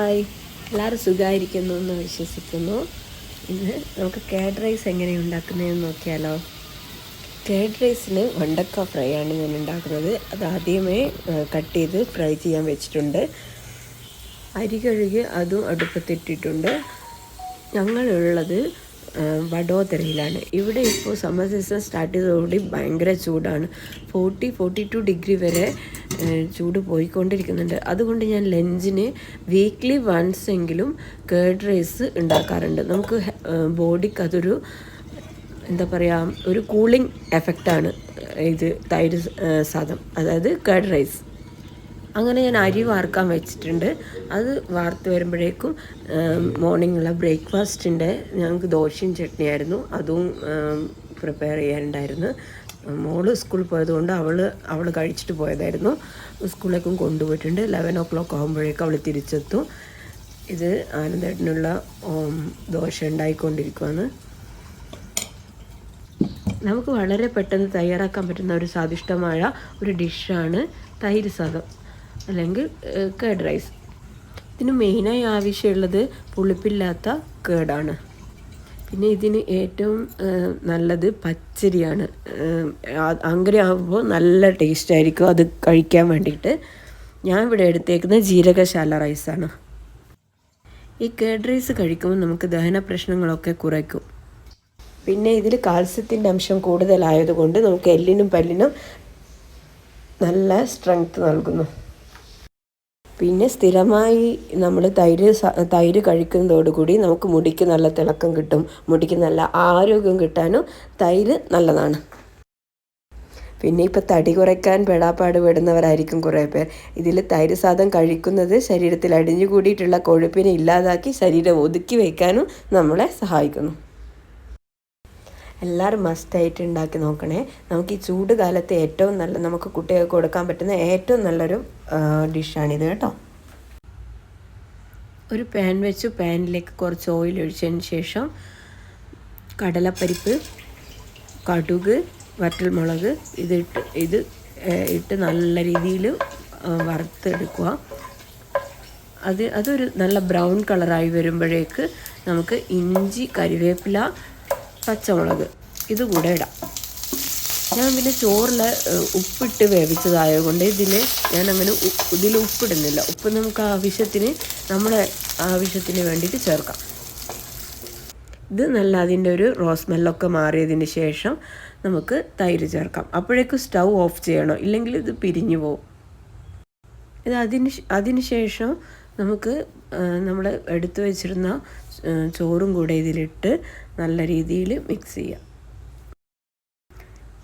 Hi, എല്ലാവരും സുഖമായിരിക്കുന്നു എന്ന് വിശ്വസിക്കുന്നു. ഇന്ന് നമുക്ക് കേഡ് റൈസ് എങ്ങനെയാണ് ഉണ്ടാക്കുന്നതെന്ന് നോക്കിയാലോ. കേഡ് റൈസിന് വെണ്ടക്ക ഫ്രൈ ആണ് ഞാൻ ഉണ്ടാക്കുന്നത്. അത് ആദ്യമേ കട്ട് ചെയ്ത് ഫ്രൈ ചെയ്യാൻ വെച്ചിട്ടുണ്ട്. അരി കഴുകി അതും അടുപ്പത്തിട്ടിട്ടുണ്ട്. ഞങ്ങളുള്ളത് വഡോദരയിലാണ്. ഇവിടെ ഇപ്പോൾ സമ്മർ സീസൺ സ്റ്റാർട്ട് ചെയ്തതോടുകൂടി ഭയങ്കര ചൂടാണ്. 42 ഡിഗ്രി വരെ ചൂട് പോയിക്കൊണ്ടിരിക്കുന്നുണ്ട്. അതുകൊണ്ട് ഞാൻ ലഞ്ചിന് വീക്ക്ലി വൺസ് എങ്കിലും കേർഡ് റൈസ് ഉണ്ടാക്കാറുണ്ട്. നമുക്ക് ബോഡിക്ക് അതൊരു എന്താ പറയുക, ഒരു കൂളിംഗ് എഫക്റ്റാണ് ഇത് തൈര് സാദം, അതായത് കേർഡ് റൈസ്. അങ്ങനെ ഞാൻ അരി വാർക്കാൻ വെച്ചിട്ടുണ്ട്. അത് വാർത്ത് വരുമ്പോഴേക്കും മോർണിംഗുള്ള ബ്രേക്ക്ഫാസ്റ്റിൻ്റെ ഞങ്ങൾക്ക് ദോശയും ചട്നിയായിരുന്നു. അതും പ്രിപ്പയർ ചെയ്യാനുണ്ടായിരുന്നു. മോള് സ്കൂളിൽ പോയതുകൊണ്ട് അവൾ കഴിച്ചിട്ട് പോയതായിരുന്നു. സ്കൂളിലേക്കും കൊണ്ടുപോയിട്ടുണ്ട്. 11 o'clock ആകുമ്പോഴേക്കും അവൾ തിരിച്ചെത്തും. ഇത് ആനന്ദേട്ടനുള്ള ദോശ ഉണ്ടായിക്കൊണ്ടിരിക്കുകയാണ്. നമുക്ക് വളരെ പെട്ടെന്ന് തയ്യാറാക്കാൻ പറ്റുന്ന ഒരു സ്വാദിഷ്ടമായ ഒരു ഡിഷാണ് തൈര് സാദം അല്ലെങ്കിൽ കേർഡ് റൈസ്. ഇതിന് മെയിനായി ആവശ്യമുള്ളത് പുളിപ്പില്ലാത്ത കേർഡാണ്. പിന്നെ ഇതിന് ഏറ്റവും നല്ലത് പച്ചരിയാണ്. അങ്ങനെ ആകുമ്പോൾ നല്ല ടേസ്റ്റ് ആയിരിക്കും അത് കഴിക്കാൻ വേണ്ടിയിട്ട്. ഞാൻ ഇവിടെ എടുത്തേക്കുന്നത് ജീരകശാല റൈസാണ്. ഈ കേർഡ് റൈസ് കഴിക്കുമ്പോൾ നമുക്ക് ദഹന പ്രശ്നങ്ങളൊക്കെ കുറയ്ക്കും. പിന്നെ ഇതിൽ കാൽസ്യത്തിൻ്റെ അംശം കൂടുതലായതുകൊണ്ട് നമുക്ക് എല്ലിനും പല്ലിനും നല്ല സ്ട്രെങ്ത് നൽകുന്നു. പിന്നെ സ്ഥിരമായി നമ്മൾ തൈര് കഴിക്കുന്നതോടുകൂടി നമുക്ക് മുടിക്ക് നല്ല തിളക്കം കിട്ടും. മുടിക്ക് നല്ല ആരോഗ്യം കിട്ടാനും തൈര് നല്ലതാണ്. പിന്നെ ഇപ്പോൾ തടി കുറയ്ക്കാൻ പെടാപ്പാട് പെടുന്നവരായിരിക്കും കുറേ പേർ. ഇതിൽ തൈര് സാദം കഴിക്കുന്നത് ശരീരത്തിൽ അടിഞ്ഞുകൂടിയിട്ടുള്ള കൊഴുപ്പിനെ ഇല്ലാതാക്കി ശരീരം ഒതുക്കി വയ്ക്കാനും നമ്മളെ സഹായിക്കുന്നു. എല്ലാവരും മസ്റ്റായിട്ട് ഉണ്ടാക്കി നോക്കണേ. നമുക്ക് ഈ ചൂട് കാലത്ത് ഏറ്റവും നല്ല, നമുക്ക് കുട്ടികൾക്ക് കൊടുക്കാൻ പറ്റുന്ന ഏറ്റവും നല്ലൊരു ഡിഷാണിത് കേട്ടോ. ഒരു പാൻ വെച്ച് പാനിലേക്ക് കുറച്ച് ഓയിൽ ഒഴിച്ചതിന് ശേഷം കടലപ്പരിപ്പ്, കടുക്, വറ്റൽമുളക് ഇത് ഇട്ട് നല്ല രീതിയിൽ വറുത്തെടുക്കുക. അതൊരു നല്ല ബ്രൗൺ കളറായി വരുമ്പോഴേക്ക് നമുക്ക് ഇഞ്ചി, കരിവേപ്പില, പച്ചമുളക് ഇതുകൂടെ ഇടാം. ഞാൻ പിന്നെ ചോറിൽ ഉപ്പിട്ട് വേവിച്ചതായതുകൊണ്ട് ഞാനങ്ങനെ ഇതിൽ ഉപ്പിടുന്നില്ല. ഉപ്പ് നമുക്ക് നമ്മുടെ ആവശ്യത്തിന് വേണ്ടിയിട്ട് ചേർക്കാം. ഇത് നല്ല അതിൻ്റെ ഒരു സ്മെല്ലൊക്കെ മാറിയതിന് ശേഷം നമുക്ക് തൈര് ചേർക്കാം. അപ്പോഴേക്കും സ്റ്റൗ ഓഫ് ചെയ്യണം, ഇല്ലെങ്കിൽ ഇത് പിരിഞ്ഞു പോകും. അതിന് ശേഷം നമുക്ക് നമ്മൾ എടുത്തു വെച്ചിരുന്ന ചോറും കൂടെ ഇതിലിട്ട് നല്ല രീതിയിൽ മിക്സ് ചെയ്യാം.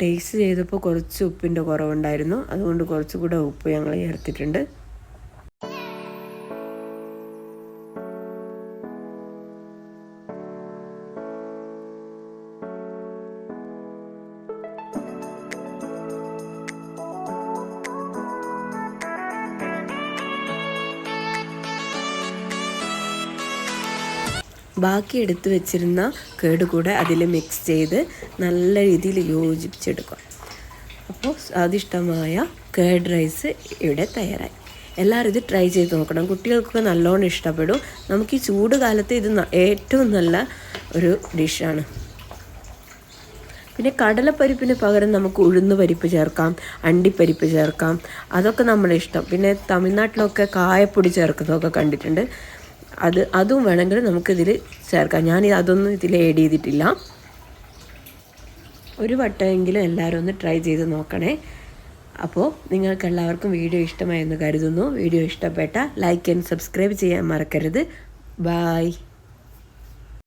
ടേസ്റ്റ് ചെയ്തപ്പോൾ കുറച്ച് ഉപ്പിൻ്റെ കുറവുണ്ടായിരുന്നു. അതുകൊണ്ട് കുറച്ചുകൂടെ ഉപ്പ് ഞങ്ങൾ ചേർത്തിട്ടുണ്ട്. ബാക്കി എടുത്തു വെച്ചിരുന്ന കേട് കൂടെ അതിൽ മിക്സ് ചെയ്ത് നല്ല രീതിയിൽ യോജിപ്പിച്ചെടുക്കുക. അപ്പോൾ സ്വാദിഷ്ടമായ കേർഡ് റൈസ് ഇവിടെ തയ്യാറായി. എല്ലാവരും ഇത് ട്രൈ ചെയ്ത് നോക്കണം. കുട്ടികൾക്കൊക്കെ നല്ലോണം ഇഷ്ടപ്പെടും. നമുക്ക് ഈ ചൂട് കാലത്ത് ഇത് ഏറ്റവും നല്ല ഒരു ഡിഷാണ്. പിന്നെ കടലപ്പരിപ്പിന് പകരം നമുക്ക് ഉഴുന്നുപരിപ്പ് ചേർക്കാം, അണ്ടിപ്പരിപ്പ് ചേർക്കാം. അതൊക്കെ നമ്മളെ ഇഷ്ടം. പിന്നെ തമിഴ്നാട്ടിലൊക്കെ കായപ്പൊടി ചേർക്കുന്നതൊക്കെ കണ്ടിട്ടുണ്ട്. അതും വേണമെങ്കിൽ നമുക്കിതിൽ ചേർക്കാം. അതൊന്നും ഇതിൽ ആഡ് ചെയ്തിട്ടില്ല. ഒരു വട്ടമെങ്കിലും എല്ലാവരും ഒന്ന് ട്രൈ ചെയ്ത് നോക്കണേ. അപ്പോൾ നിങ്ങൾക്ക് എല്ലാവർക്കും വീഡിയോ ഇഷ്ടമായെന്ന് കരുതുന്നു. വീഡിയോ ഇഷ്ടപ്പെട്ട ലൈക്ക് ആൻഡ് സബ്സ്ക്രൈബ് ചെയ്യാൻ മറക്കരുത്. ബായ്.